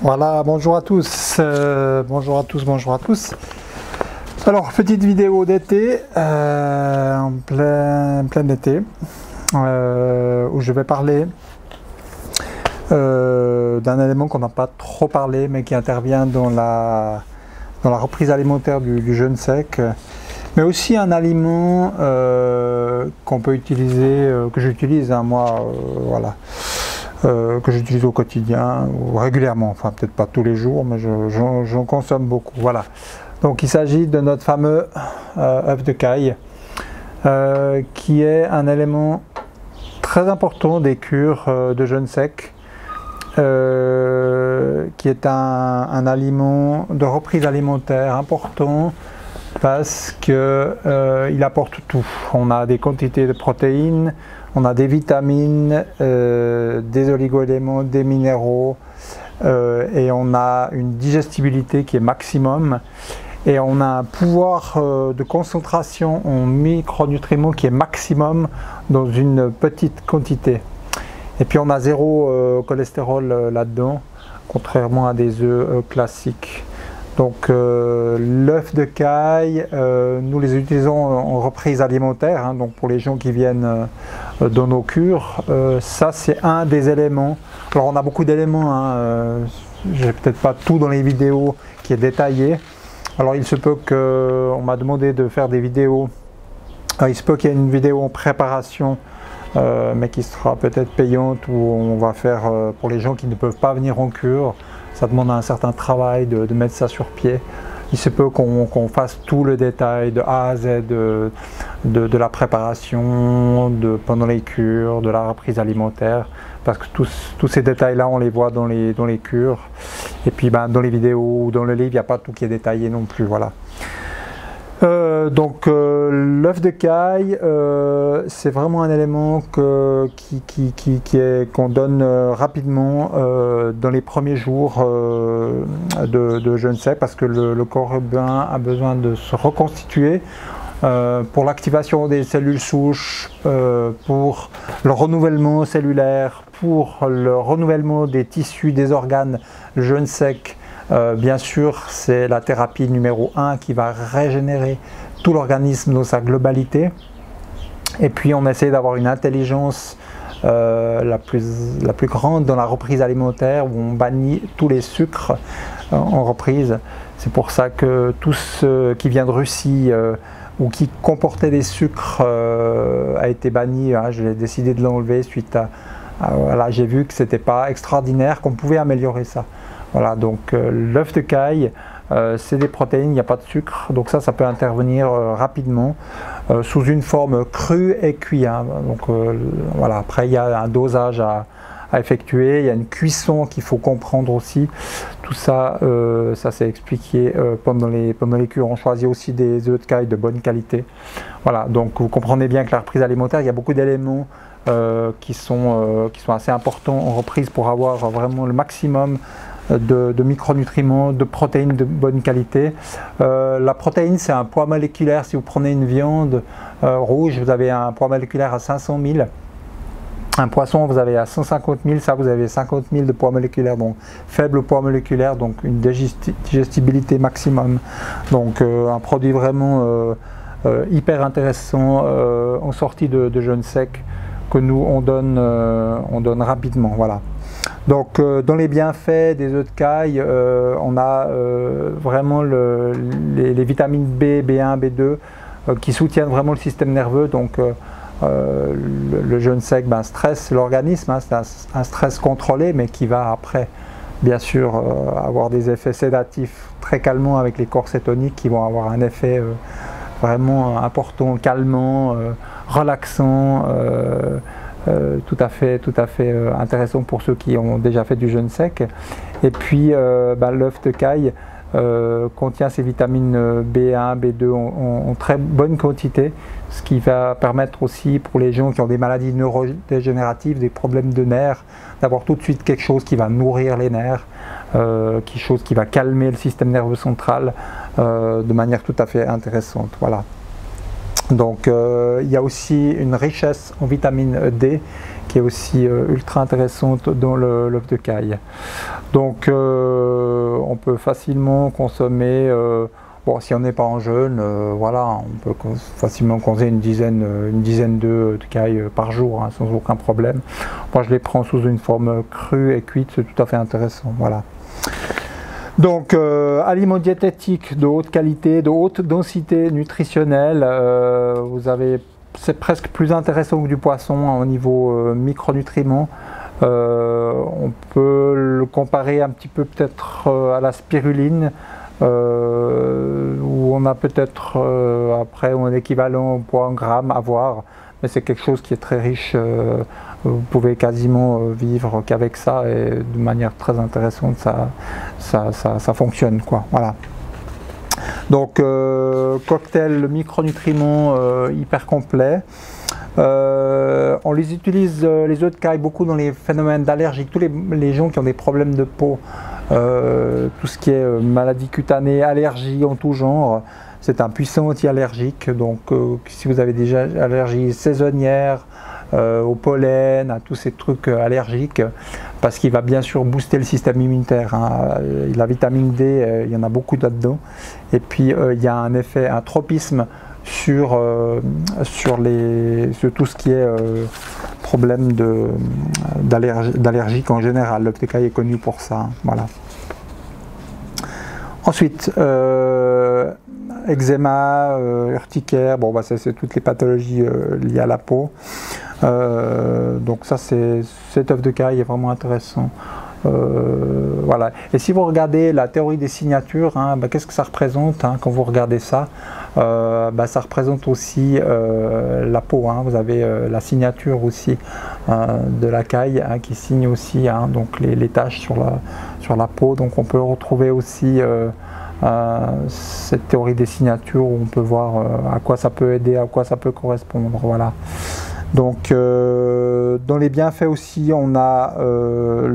Voilà, bonjour à tous, bonjour à tous, bonjour à tous. Alors, petite vidéo d'été, en plein été, où je vais parler d'un élément qu'on n'a pas trop parlé, mais qui intervient dans la reprise alimentaire du jeûne sec, mais aussi un aliment qu'on peut utiliser, que j'utilise, hein, moi, voilà. Que j'utilise au quotidien, ou régulièrement, enfin peut-être pas tous les jours, mais j'en consomme beaucoup. Voilà. Donc il s'agit de notre fameux œuf de caille, qui est un élément très important des cures de jeûne sec, qui est un aliment de reprise alimentaire important parce qu'il apporte tout. On a des quantités de protéines, on a des vitamines, des oligo-éléments, des minéraux, et on a une digestibilité qui est maximum, et on a un pouvoir de concentration en micronutriments qui est maximum dans une petite quantité. Et puis on a zéro cholestérol là-dedans, contrairement à des œufs classiques. Donc l'œuf de caille, nous les utilisons en reprise alimentaire, hein, donc pour les gens qui viennent dans nos cures, ça c'est un des éléments. Alors on a beaucoup d'éléments, hein, j'ai peut-être pas tout dans les vidéos qui est détaillé. Alors il se peut qu'on m'a demandé de faire des vidéos, il se peut qu'il y ait une vidéo en préparation, mais qui sera peut-être payante, où on va faire pour les gens qui ne peuvent pas venir en cure. Ça demande un certain travail de mettre ça sur pied. Il se peut qu'on fasse tout le détail de A à Z de la préparation, pendant les cures, de la reprise alimentaire, parce que tous ces détails-là, on les voit dans les cures. Et puis dans les vidéos ou dans le livre, il n'y a pas tout qui est détaillé non plus. Voilà. Donc l'œuf de caille, c'est vraiment un élément qu'on donne rapidement dans les premiers jours de jeûne sec, parce que le corps humain a besoin de se reconstituer pour l'activation des cellules souches, pour le renouvellement cellulaire, pour le renouvellement des tissus, des organes. Le jeûne sec, bien sûr, c'est la thérapie numéro 1 qui va régénérer tout l'organisme dans sa globalité. Et puis on essaie d'avoir une intelligence la plus grande dans la reprise alimentaire, où on bannit tous les sucres en reprise. C'est pour ça que tout ce qui vient de Russie ou qui comportait des sucres a été banni. Hein. J'ai décidé de l'enlever suite à voilà, j'ai vu que c'était pas extraordinaire, qu'on pouvait améliorer ça. Voilà, donc l'œuf de caille, c'est des protéines, il n'y a pas de sucre, donc ça peut intervenir rapidement sous une forme crue et cuite. Hein. Donc voilà, après il y a un dosage à effectuer, il y a une cuisson qu'il faut comprendre aussi. Tout ça, ça c'est expliqué pendant les cures. On choisit aussi des œufs de caille de bonne qualité. Voilà, donc vous comprenez bien que la reprise alimentaire, il y a beaucoup d'éléments qui sont assez importants en reprise pour avoir vraiment le maximum de micronutriments, de protéines de bonne qualité. La protéine, c'est un poids moléculaire. Si vous prenez une viande rouge, vous avez un poids moléculaire à 500 000. Un poisson, vous avez à 150 000. Ça, vous avez 50 000 de poids moléculaire. Donc, faible poids moléculaire, donc une digestibilité maximum. Donc, un produit vraiment hyper intéressant en sortie de jeûne sec, que nous, on donne rapidement. Voilà. Donc dans les bienfaits des œufs de caille, on a vraiment les vitamines B, B1, B2 qui soutiennent vraiment le système nerveux. Donc le jeûne sec stresse l'organisme, hein, c'est un stress contrôlé, mais qui va après bien sûr avoir des effets sédatifs très calmants, avec les corps cétoniques qui vont avoir un effet vraiment important, calmant, relaxant. Tout à fait intéressant pour ceux qui ont déjà fait du jeûne sec. Et puis l'œuf de caille contient ces vitamines B1, B2 en très bonne quantité, ce qui va permettre aussi pour les gens qui ont des maladies neurodégénératives, des problèmes de nerfs, d'avoir tout de suite quelque chose qui va nourrir les nerfs, quelque chose qui va calmer le système nerveux central de manière tout à fait intéressante. Voilà. Donc il y a aussi une richesse en vitamine D qui est aussi ultra intéressante dans l'œuf de caille. Donc on peut facilement consommer, bon, si on n'est pas en jeûne, voilà, on peut facilement consommer une dizaine d'œufs de caille par jour, hein, sans aucun problème. Moi je les prends sous une forme crue et cuite, c'est tout à fait intéressant. Voilà. Donc, aliments diététiques de haute qualité, de haute densité nutritionnelle, c'est presque plus intéressant que du poisson, hein, au niveau micronutriments. On peut le comparer un petit peu peut-être à la spiruline, où on a peut-être après un équivalent au poids en grammes à voir, mais c'est quelque chose qui est très riche. Vous pouvez quasiment vivre qu'avec ça, et de manière très intéressante, ça fonctionne, quoi. Voilà. Donc cocktail micronutriments hyper complet. On les utilise, les œufs de caille, beaucoup dans les phénomènes d'allergie. Tous les gens qui ont des problèmes de peau, tout ce qui est maladie cutanée, allergie en tout genre, c'est un puissant anti-allergique. Donc si vous avez déjà allergie saisonnière, au pollen, à tous ces trucs allergiques, parce qu'il va bien sûr booster le système immunitaire, hein. La vitamine D, il y en a beaucoup là-dedans, et puis il y a un effet, un tropisme sur tout ce qui est problème d'allergique en général. L'œuf de caille est connu pour ça, hein. Voilà. Ensuite, eczéma, urticaire, bon, bah, c'est toutes les pathologies liées à la peau. Donc ça, cet œuf de caille est vraiment intéressant. Voilà. Et si vous regardez la théorie des signatures, hein, bah, qu'est-ce que ça représente, hein, quand vous regardez ça? Bah, ça représente aussi la peau, hein. Vous avez la signature aussi de la caille, hein, qui signe aussi, hein, donc les taches sur la peau. Donc on peut retrouver aussi cette théorie des signatures, où on peut voir à quoi ça peut aider, à quoi ça peut correspondre. Voilà. Donc dans les bienfaits aussi, on a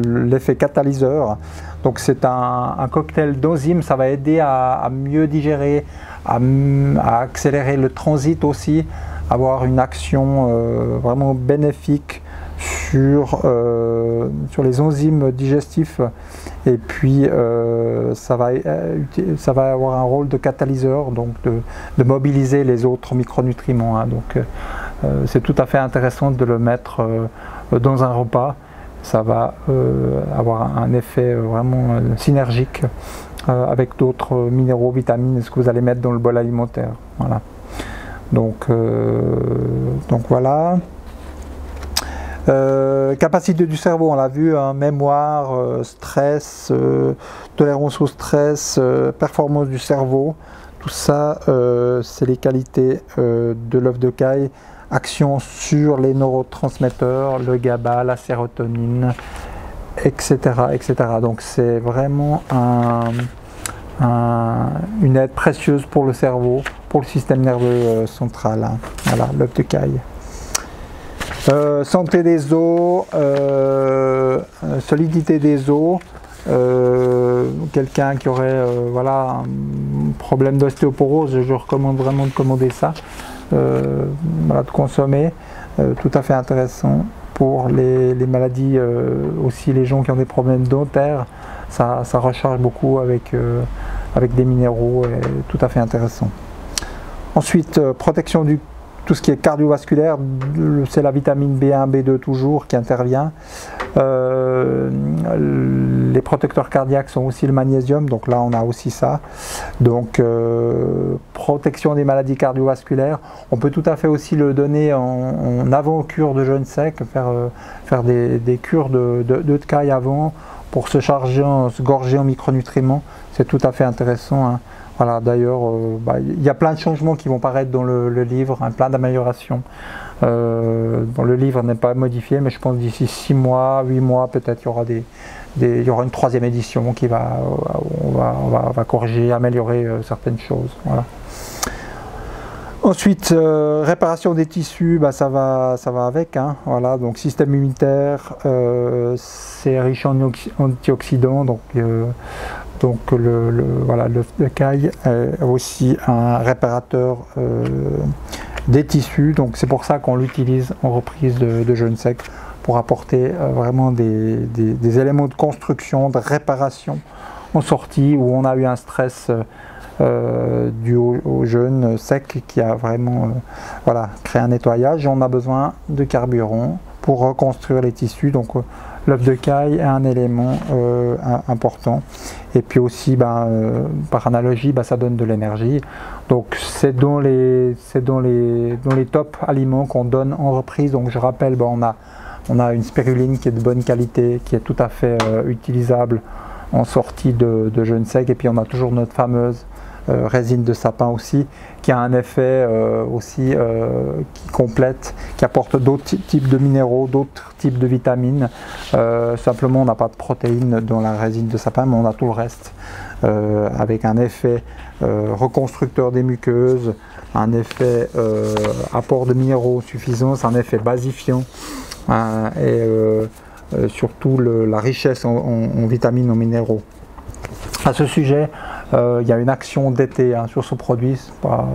l'effet catalyseur. Donc c'est un cocktail d'enzymes, ça va aider à mieux digérer, à accélérer le transit aussi, avoir une action vraiment bénéfique sur les enzymes digestifs, et puis ça va avoir un rôle de catalyseur, donc de mobiliser les autres micronutriments, hein. Donc c'est tout à fait intéressant de le mettre dans un repas. Ça va avoir un effet vraiment synergique avec d'autres minéraux, vitamines, ce que vous allez mettre dans le bol alimentaire. Voilà. Donc voilà. Capacité du cerveau, on l'a vu, hein, mémoire, stress, tolérance au stress, performance du cerveau, tout ça, c'est les qualités de l'œuf de caille. Action sur les neurotransmetteurs, le GABA, la sérotonine, etc. etc. Donc c'est vraiment une aide précieuse pour le cerveau, pour le système nerveux central, hein. Voilà, l'œuf de caille. Santé des os, solidité des os. Quelqu'un qui aurait voilà, un problème d'ostéoporose, je recommande vraiment de commander ça, voilà, de consommer. Tout à fait intéressant pour les maladies, aussi les gens qui ont des problèmes dentaires, ça recharge beaucoup avec des minéraux, et tout à fait intéressant. Ensuite, protection du tout ce qui est cardiovasculaire, c'est la vitamine B1, B2 toujours qui intervient. Les protecteurs cardiaques sont aussi le magnésium, donc là on a aussi ça. Donc protection des maladies cardiovasculaires. On peut tout à fait aussi le donner en avant-cure de jeûne sec, faire des cures de caille avant pour se gorger en micronutriments. C'est tout à fait intéressant, hein. Voilà, d'ailleurs, il y a plein de changements qui vont paraître dans le livre, hein, plein d'améliorations. Bon, le livre n'est pas modifié, mais je pense d'ici 6 mois, 8 mois, peut-être il y aura une 3e édition qui on va corriger, améliorer certaines choses. Voilà. Ensuite, réparation des tissus, ça va avec, hein, voilà, donc système immunitaire, c'est riche en antioxydants, donc voilà, l'œuf de caille est aussi un réparateur des tissus. Donc c'est pour ça qu'on l'utilise en reprise de jeûne sec, pour apporter vraiment des éléments de construction, de réparation en sortie, où on a eu un stress dû au jeûne sec qui a vraiment voilà, créé un nettoyage, et on a besoin de carburant pour reconstruire les tissus. Donc l'œuf de caille est un élément important, et puis aussi par analogie ça donne de l'énergie. Donc c'est dans les top aliments qu'on donne en reprise. Donc je rappelle, on a une spiruline qui est de bonne qualité, qui est tout à fait utilisable en sortie de jeûne sec, et puis on a toujours notre fameuse résine de sapin aussi, qui a un effet aussi qui complète, qui apporte d'autres types de minéraux, d'autres types de vitamines. Simplement on n'a pas de protéines dans la résine de sapin, mais on a tout le reste, avec un effet reconstructeur des muqueuses, un effet apport de minéraux suffisant, un effet basifiant, et surtout la richesse en vitamines, en minéraux. À ce sujet, il y a une action d'été sur ce produit,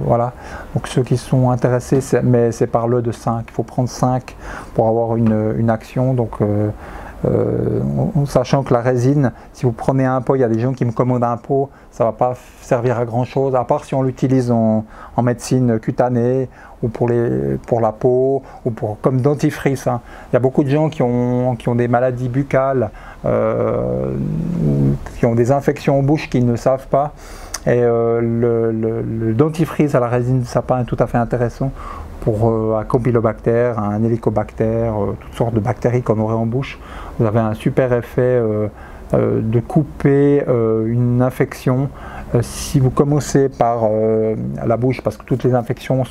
voilà. Donc ceux qui sont intéressés, mais c'est par lot de 5, il faut prendre 5 pour avoir une action. Donc sachant que la résine, si vous prenez un pot, il y a des gens qui me commandent un pot, ça ne va pas servir à grand chose, à part si on l'utilise en médecine cutanée, ou pour la peau, ou comme dentifrice. Il y a beaucoup de gens qui ont des maladies buccales, qui ont des infections en bouche, qui ne savent pas, et le dentifrice à la résine de sapin est tout à fait intéressant pour un campylobactère, un hélicobactère, toutes sortes de bactéries qu'on aurait en bouche. Vous avez un super effet de couper une infection. Si vous commencez par la bouche, parce que toutes les infections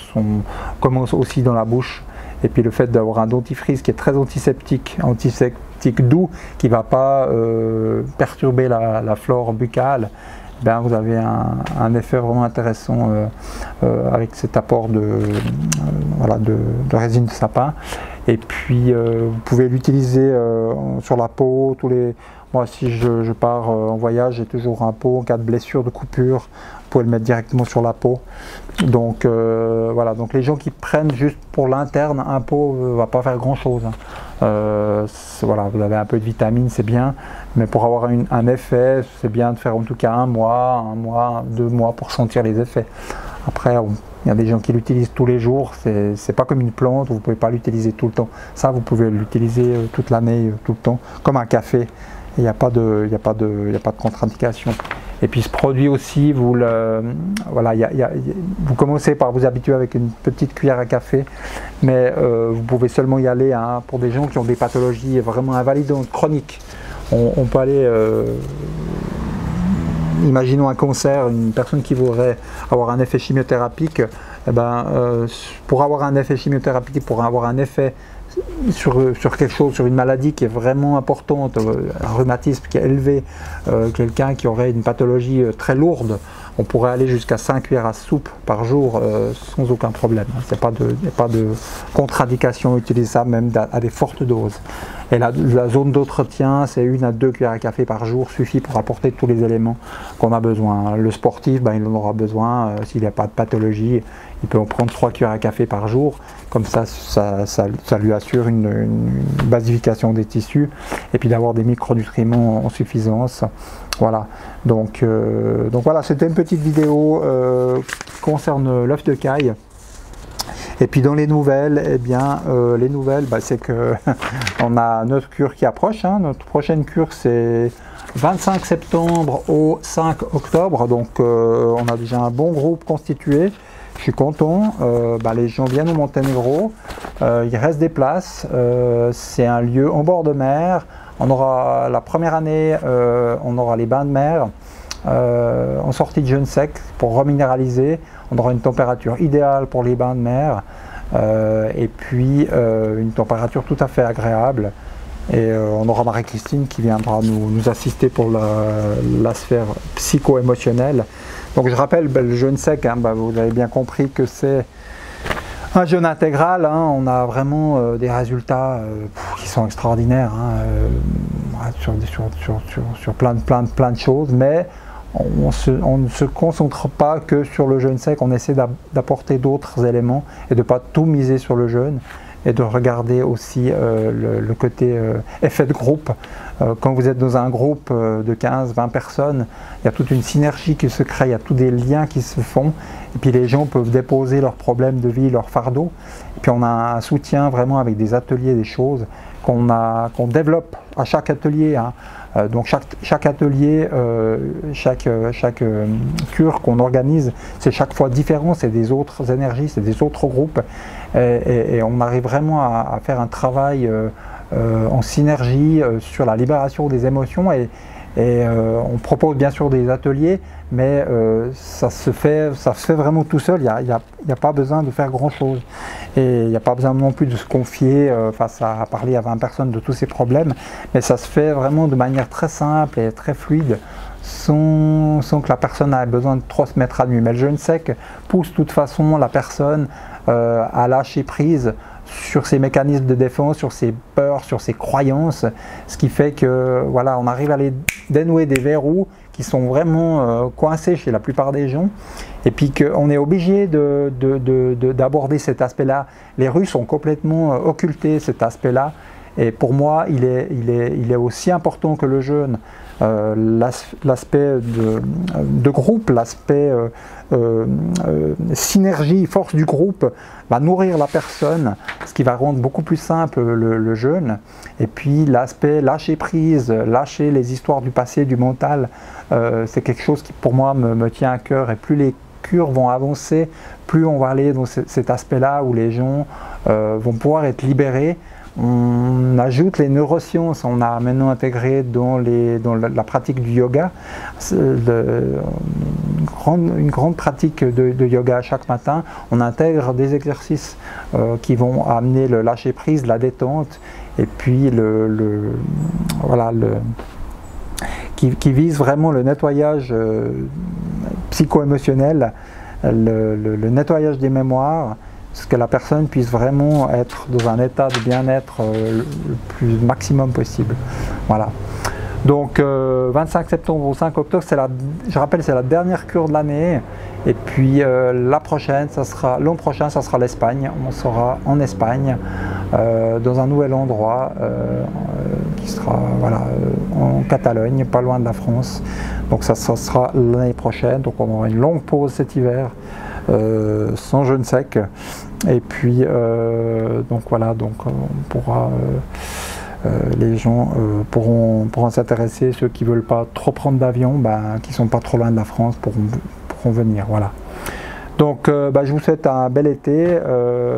commencent aussi dans la bouche, et puis le fait d'avoir un dentifrice qui est très antiseptique doux, qui ne va pas perturber la flore buccale, vous avez un effet vraiment intéressant avec cet apport de résine de sapin. Et puis vous pouvez l'utiliser sur la peau. Moi, si je pars en voyage, j'ai toujours un pot en cas de blessure, de coupure. Vous pouvez le mettre directement sur la peau. Donc voilà, donc les gens qui prennent juste pour l'interne, un pot ne va pas faire grand chose. Voilà, vous avez un peu de vitamine, c'est bien, mais pour avoir un effet, c'est bien de faire en tout cas un mois, 2 mois pour sentir les effets. Après, il y a des gens qui l'utilisent tous les jours, c'est pas comme une plante, vous ne pouvez pas l'utiliser tout le temps. Ça, vous pouvez l'utiliser toute l'année, tout le temps, comme un café. Il n'y a pas de contre-indication. Et puis ce produit aussi, vous commencez par vous habituer avec une petite cuillère à café, mais vous pouvez seulement y aller pour des gens qui ont des pathologies vraiment invalidantes, chroniques. On peut aller, imaginons un cancer, une personne qui voudrait avoir un effet chimiothérapique, pour avoir un effet chimiothérapique, pour avoir un effet sur quelque chose, sur une maladie qui est vraiment importante, un rhumatisme qui est élevé, quelqu'un qui aurait une pathologie très lourde, on pourrait aller jusqu'à 5 cuillères à soupe par jour sans aucun problème. Il n'y a pas de contre-indication à utiliser ça, même à des fortes doses. Et la zone d'entretien, c'est 1 à 2 cuillères à café par jour, suffit pour apporter tous les éléments qu'on a besoin. Le sportif, il en aura besoin, s'il n'y a pas de pathologie, il peut en prendre 3 cuillères à café par jour. Comme ça lui assure une basification des tissus, et puis d'avoir des micronutriments en suffisance. Voilà, donc voilà, c'était une petite vidéo qui concerne l'œuf de caille. Et puis dans les nouvelles, c'est que on a notre cure qui approche. Notre prochaine cure, c'est 25 septembre au 5 octobre. Donc on a déjà un bon groupe constitué. Je suis content. Les gens viennent au Monténégro. Il reste des places. C'est un lieu en bord de mer. On aura la première année, on aura les bains de mer en sortie de jeûne sec pour reminéraliser. On aura une température idéale pour les bains de mer, et puis une température tout à fait agréable. Et on aura Marie-Christine qui viendra nous assister pour la sphère psycho-émotionnelle. Donc je rappelle, le jeûne sec, vous avez bien compris que c'est un jeûne intégral. On a vraiment des résultats qui sont extraordinaires sur plein de choses, mais on ne se concentre pas que sur le jeûne sec, on essaie d'apporter d'autres éléments et de ne pas tout miser sur le jeûne, et de regarder aussi le côté effet de groupe. Quand vous êtes dans un groupe de 15-20 personnes, il y a toute une synergie qui se crée, il y a tous des liens qui se font, et puis les gens peuvent déposer leurs problèmes de vie, leurs fardeaux, et puis on a un soutien vraiment avec des ateliers, des choses qu'on développe à chaque atelier, hein. Donc chaque atelier, chaque cure qu'on organise, c'est chaque fois différent, c'est des autres énergies, c'est des autres groupes, et on arrive vraiment à faire un travail en synergie sur la libération des émotions, et on propose bien sûr des ateliers, mais ça se fait vraiment tout seul, il n'y a pas besoin de faire grand chose, et il n'y a pas besoin non plus de se confier face à parler à 20 personnes de tous ces problèmes, mais ça se fait vraiment de manière très simple et très fluide, sans que la personne ait besoin de trop se mettre à nu. Mais le jeûne sec pousse de toute façon la personne à lâcher prise sur ses mécanismes de défense, sur ses peurs, sur ses croyances, ce qui fait que voilà, on arrive à les dénouer des verrous qui sont vraiment coincés chez la plupart des gens, et puis qu'on est obligé d'aborder cet aspect-là. Les Russes ont complètement occulté cet aspect-là, et pour moi il est aussi important que le jeûne. L'aspect de groupe, l'aspect synergie, force du groupe va nourrir la personne, ce qui va rendre beaucoup plus simple le jeûne. Et puis l'aspect lâcher prise, lâcher les histoires du passé, du mental, c'est quelque chose qui pour moi me tient à cœur, et plus les cures vont avancer, plus on va aller dans cet aspect-là où les gens vont pouvoir être libérés. On ajoute les neurosciences, on a maintenant intégré dans la pratique du yoga, une grande pratique de yoga chaque matin. On intègre des exercices qui vont amener le lâcher prise, la détente, et puis qui vise vraiment le nettoyage psycho-émotionnel, le nettoyage des mémoires, ce que la personne puisse vraiment être dans un état de bien-être le plus maximum possible. Voilà. Donc 25 septembre au 5 octobre, je rappelle, c'est la dernière cure de l'année. Et puis l'an prochain, ça sera l'Espagne. On sera en Espagne, dans un nouvel endroit qui sera en Catalogne, pas loin de la France. Donc ça sera l'année prochaine. Donc on aura une longue pause cet hiver. Sans jeûne sec, et puis donc voilà, donc on pourra les gens pourront s'intéresser, ceux qui veulent pas trop prendre d'avion, qui sont pas trop loin de la France, pourront venir, voilà. Donc je vous souhaite un bel été,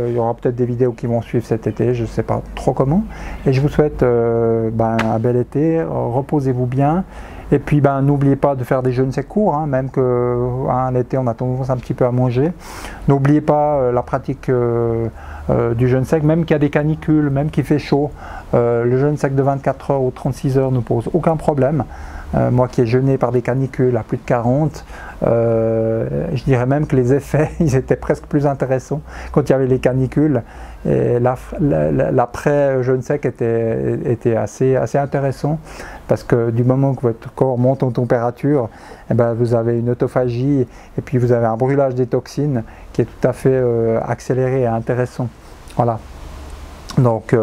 il y aura peut-être des vidéos qui vont suivre cet été, je ne sais pas trop comment, et je vous souhaite un bel été, reposez-vous bien. Et puis n'oubliez pas de faire des jeûnes secs courts, hein, même que l'été on a tendance un petit peu à manger. N'oubliez pas la pratique du jeûne sec, même qu'il y a des canicules, même qu'il fait chaud. Le jeûne sec de 24 heures ou 36 heures ne pose aucun problème. Moi qui ai jeûné par des canicules à plus de 40, je dirais même que les effets ils étaient presque plus intéressants quand il y avait les canicules. Et l'après jeûne sec était assez intéressant, parce que du moment que votre corps monte en température, vous avez une autophagie, et puis vous avez un brûlage des toxines qui est tout à fait accéléré et intéressant. Voilà. Donc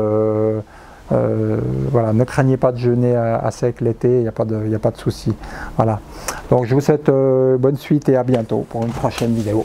voilà, ne craignez pas de jeûner à sec l'été, il n'y a pas de souci. Voilà. Donc je vous souhaite bonne suite et à bientôt pour une prochaine vidéo.